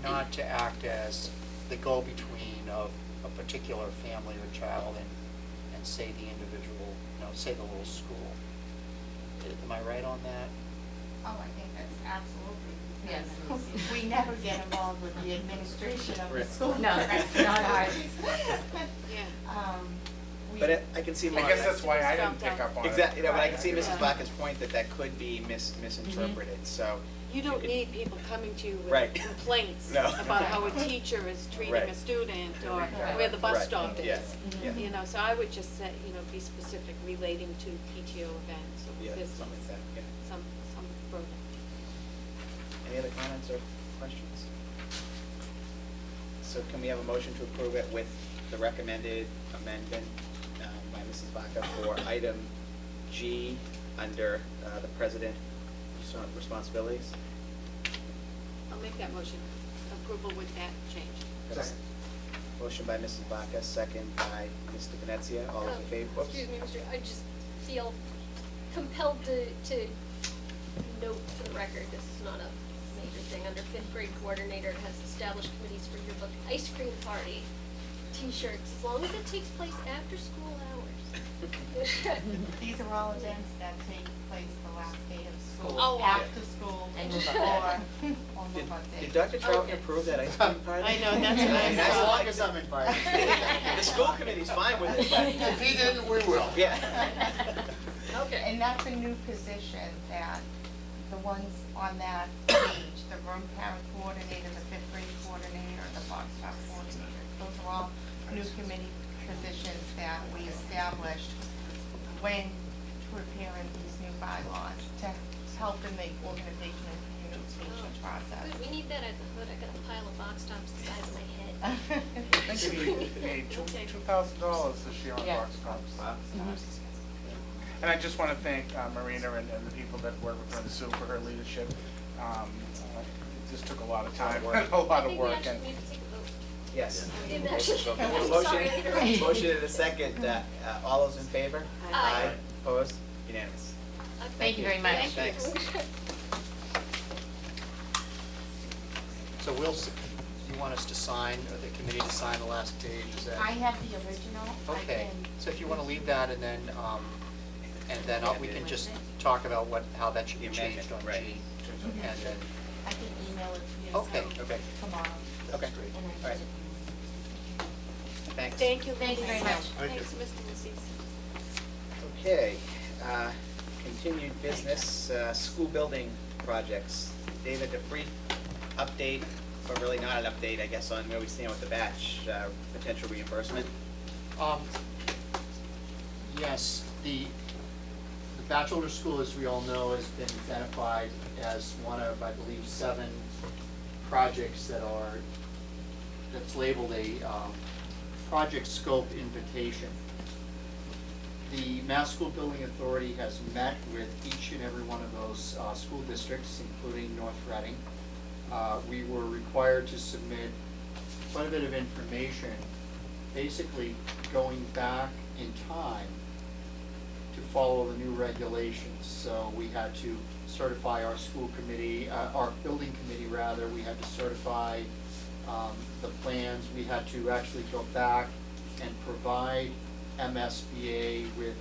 not to act as the go-between of a particular family or child and say the individual, say the little school. Am I right on that? Oh, I think that's absolutely. Yes. We never get involved with the administration of the Right. school. No, that's not ours. But I can see I more. guess that's why I didn't pick up on it. Exactly, but I can see Right. Mrs. Vaca's point that could be misinterpreted, so. You don't could- need people coming to you Right. with complaints No. about how a teacher is treating Right. a student or Right. where the bus Right. stop is. Yeah. Yeah. You know, so I would just say, be specific relating to PTO events or Yeah, business. something like that, yeah. Some further. Any other comments or questions? So can we have a motion to approve it with the recommended amendment by Mrs. Vaca for item G under the president responsibilities? I'll make that motion, approval with that change. Second. Motion by Mrs. Vaca, second by Mr. Venezia. All those in favor? Whoops. Excuse me, Mr. I just feel compelled to note for the record, this is not a major thing. Under fifth grade coordinator has established committees for yearbook ice cream party, T-shirts, as long as it takes place after school hours. These are all events that take place the last day of school, Oh, after school, And or move on Did move-up days. Did Dr. Trout Okay. approve that ice cream party? I know, that's what I mean, As saw. long as I'm invited. The school committee's fine with it, but. If he didn't, we will. Yeah. Okay. And that's a new position that the ones on that page, the room parent coordinator, the fifth grade coordinator, the box top coordinator, those are all new committee positions that we established when preparing these new bylaws to help in the organizational communication process. Good, we need that at the hood. I got a pile of box tops the size of my head. I think we made $2,000 this year on Yeah. box tops. Wow. And I just want to thank Marina and the people that work with her, Sue, for her leadership. It just took a lot of time, a lot I of think we work. actually And need to take a vote. Yes. We didn't actually. Motion, motion and a second. All those in favor? Aye. Opposed? Unanimous. Thank you very much. Thank you. Thanks. So you want us to sign, or the committee to sign the last page, is that? I have the original. I Okay, can- so if you want to leave that and then we can just talk about how that should be The amendment, changed on right. G. And then, I can email it to you. Okay, so okay. Tomorrow. Okay, that's great. all right. Thanks. Thank you. Thank you very much. Thanks, Mr. Lucis. Okay, continued business, school building projects. David, a brief update, but really not an update, I guess, on where we stand with the batch, potential reimbursement. Yes, the Batchelder School, as we all know, has been identified as one of, I believe, 7 projects that's labeled a project scope invitation. The Mass School Building Authority has met with each and every one of those school districts, including North Reading. We were required to submit quite a bit of information, basically going back in time to follow the new regulations. So we had to certify our school committee, our building committee rather, we had to certify the plans. We had to actually go back and provide MSBA with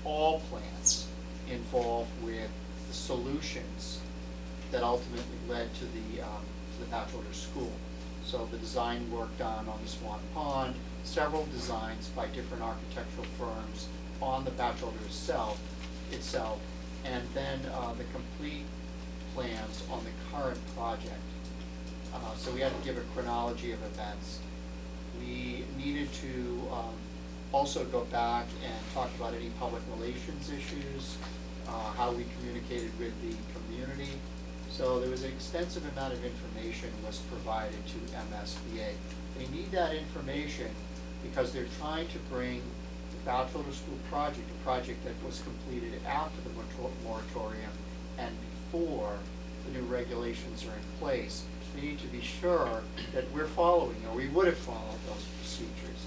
all plans involved with the solutions that ultimately led to the Batchelder School. So the design work done on the Swan Pond, several designs by different architectural firms on the Batchelder itself, and then the complete plans on the current project. So we had to give a chronology of events. We needed to also go back and talk about any public relations issues, how we communicated with the community. So there was an extensive amount of information was provided to MSBA. They need that information because they're trying to bring the Batchelder School project, a project that was completed after the moratorium and before the new regulations are in place. We need to be sure that we're following, or we would have followed those procedures.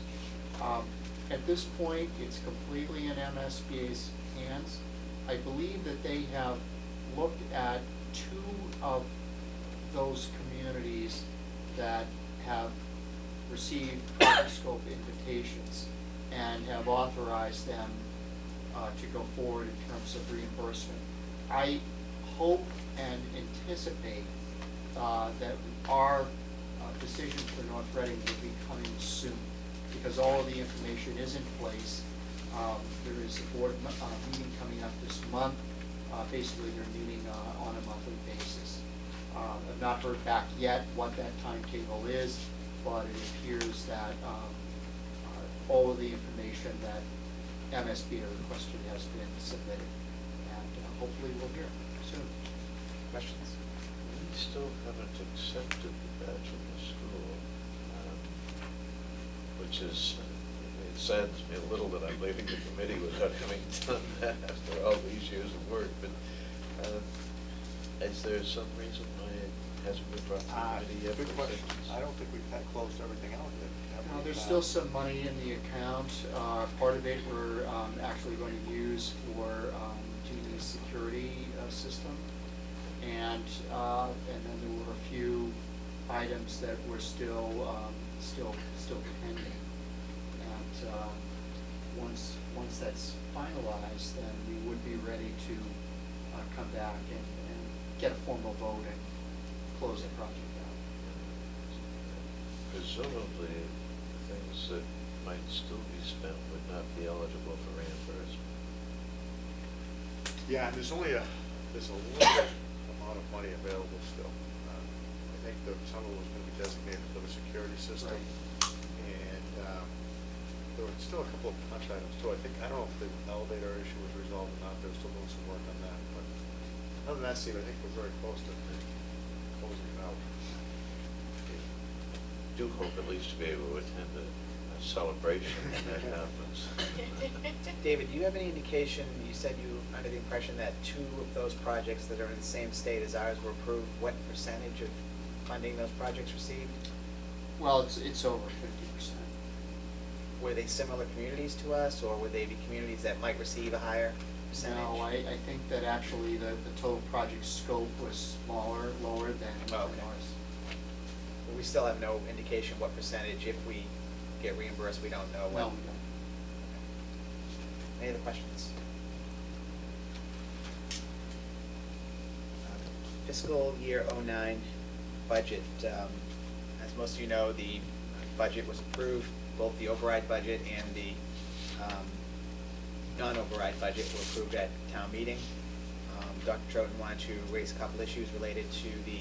At this point, it's completely in MSBA's hands. I believe that they have looked at 2 of those communities that have received project scope invitations and have authorized them to go forward in terms of reimbursement. I hope and anticipate that our decision for North Reading will be coming soon, because all of the information is in place. There is a board meeting coming up this month. Basically, they're meeting on a monthly basis. I've not heard back yet what that timetable is, but it appears that all of the information that MSB requested has been submitted, and hopefully we'll hear soon. Questions? We still haven't accepted the badge of the school, which is, it saddens me a little that I'm leaving the committee without having done that after all these years of work, but is there some reason why it hasn't been brought to the committee yet? Good for question. acceptance? I don't think we've had closed everything out yet. have we? There's still some money in the account. Part of it we're actually going to use for Genie's security system. And then there were a few items that were still pending. And once that's finalized, then we would be ready to come back and get a formal vote and close the project out. Presumably, things that might still be spent would not be eligible for reimbursement. Yeah, and there's a limited amount of money available still. I think that some of it was going to be designated for the security system. Right. And there were still a couple of punch items too. I don't know if the elevator issue was resolved or not. They're still doing some work on that. But other than that, Steve, I think we're very close to closing it out. Do hope at least to be able to attend a celebration when that happens. David, do you have any indication, you said you were under the impression that 2 of those projects that are in the same state as ours were approved. What percentage of funding those projects received? Well, it's over 50%. Were they similar communities to us, or would they be communities that might receive a higher percentage? No, I think that actually the total project scope was lower than Oh, okay. ours. But we still have no indication what percentage, if we get reimbursed, we don't know what. No, we don't. Any other questions? Fiscal year '09 budget. As most of you know, the budget was approved, both the override budget and the non-override budget were approved at town meeting. Dr. Troughton wanted to raise a couple issues related to the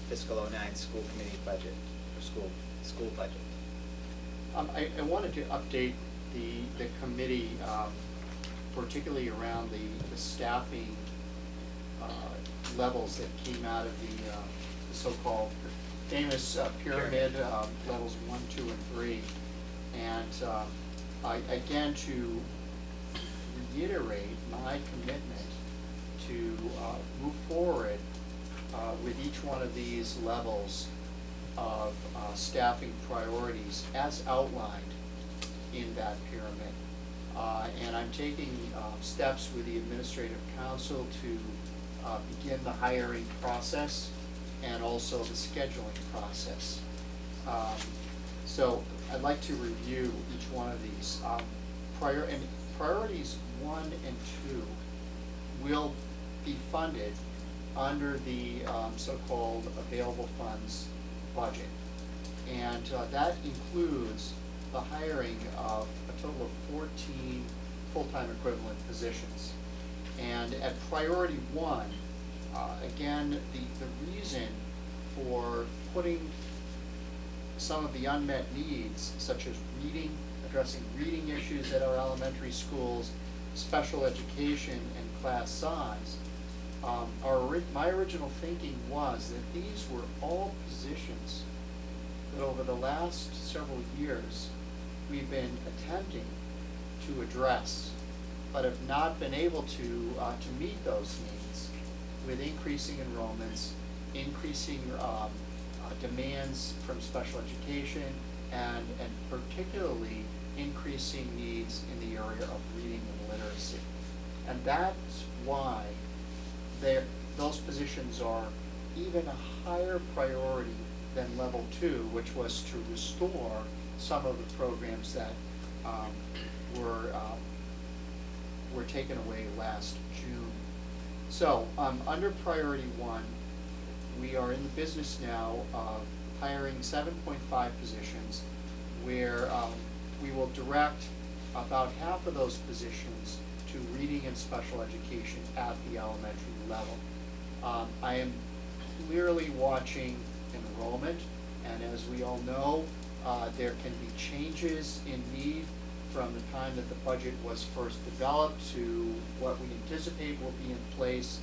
fiscal '09 school committee budget, or school budget. I wanted to update the committee, particularly around the staffing levels that came out of the so-called famous pyramid, levels 1, 2, and 3. And again, to reiterate my commitment to move forward with each one of these levels of staffing priorities as outlined in that pyramid. And I'm taking steps with the administrative council to begin the hiring process and also the scheduling process. So I'd like to review each one of these. Priorities 1 and 2 will be funded under the so-called available funds budget. And that includes the hiring of a total of 14 full-time equivalent positions. And at priority 1, again, the reason for putting some of the unmet needs, such as addressing reading issues at our elementary schools, special education, and class size, my original thinking was that these were all positions that over the last several years we've been attempting to address, but have not been able to meet those needs with increasing enrollments, increasing demands from special education, and particularly increasing needs in the area of reading and literacy. And that's why those positions are even a higher priority than level 2, which was to restore some of the programs that were taken away last June. So, under priority 1, we are in the business now of hiring 7.5 positions, where we will direct about half of those positions to reading and special education at the elementary level. I am clearly watching enrollment, and as we all know, there can be changes in need from the time that the budget was first developed to what we anticipate will be in place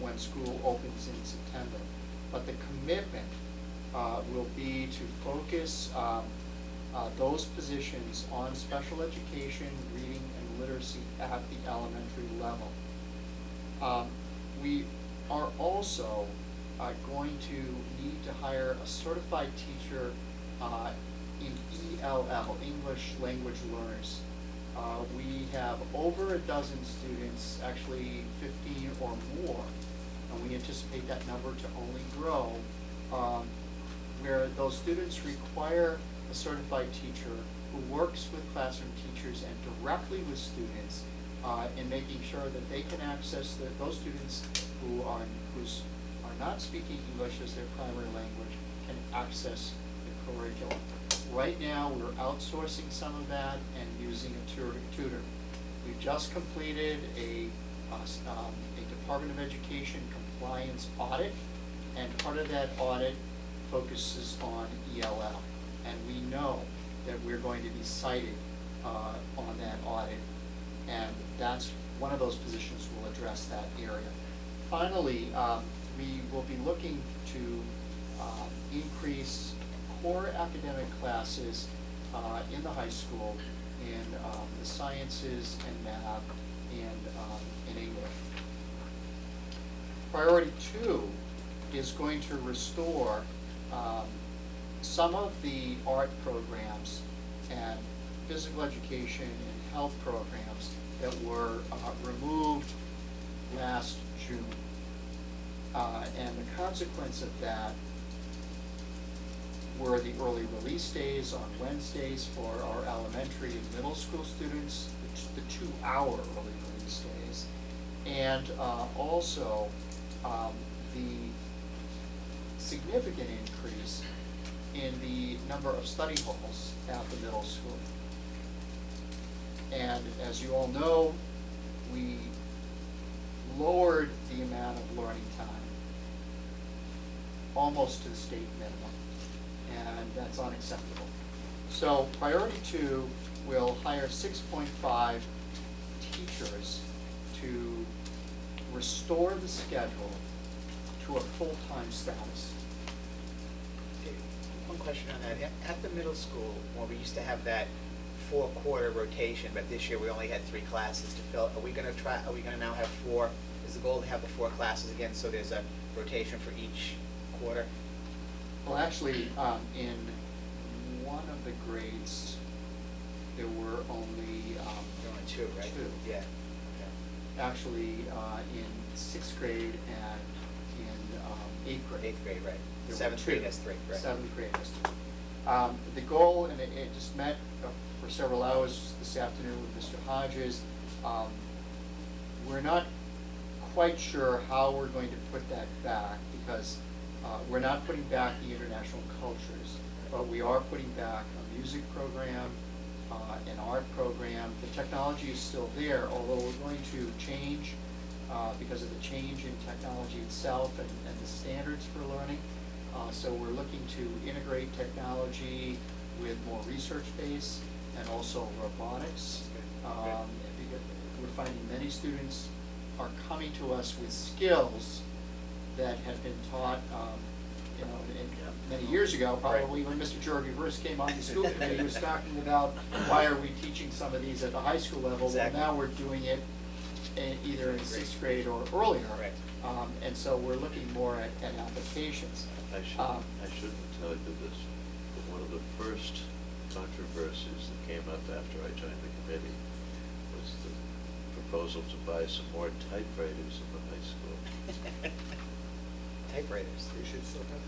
when school opens in September. But the commitment will be to focus those positions on special education, reading, and literacy at the elementary level. We are also going to need to hire a certified teacher in ELL, English Language Learners. We have over a dozen students, actually 15 or more, and we anticipate that number to only grow, where those students require a certified teacher who works with classroom teachers and directly with students in making sure that they can access those students who are not speaking English as their primary language can access the curriculum. Right now, we're outsourcing some of that and using a tutor. We've just completed a Department of Education compliance audit, and part of that audit focuses on ELL. And we know that we're going to be cited on that audit, and that's one of those positions will address that area. Finally, we will be looking to increase core academic classes in the high school in the sciences and math and in English. Priority 2 is going to restore some of the art programs and physical education and health programs that were removed last June. And the consequence of that were the early release days on Wednesdays for our elementary and middle school students, the 2-hour early release days, and also the significant increase in the number of study halls at the middle school. And as you all know, we lowered the amount of learning time almost to the state minimum, and that's unacceptable. So priority 2 will hire 6.5 teachers to restore the schedule to a full-time status. One question on that. At the middle school, when we used to have that 4-quarter rotation, but this year we only had 3 classes to fill, are we gonna now have 4? Is the goal to have the 4 classes again, so there's a rotation for each quarter? Well, actually, in one of the grades, there were only There are only 2, right? 2. Yeah. Actually, in 6th grade and in 8th grade. 8th grade, right. There were 7th grade 2. has 3, right. 7th grade has 3. The goal, and it just met for several hours this afternoon with Mr. Hodges, we're not quite sure how we're going to put that back, because we're not putting back the international cultures, but we are putting back a music program, an art program. The technology is still there, although we're going to change because of the change in technology itself and the standards for learning. So we're looking to integrate technology with more research base and also robotics. Because we're finding many students are coming to us with skills that had been taught, many years ago, probably when Mr. Jorge first came on the school committee, he was talking about why are we teaching some of these at the high school level? Exactly. Well, now we're doing it either in 6th grade or earlier. Right. And so we're looking more at applications. I shouldn't tell you this, but one of the first controversies that came up after I joined the committee was the proposal to buy some more typewriters in the high school. Typewriters. We should still have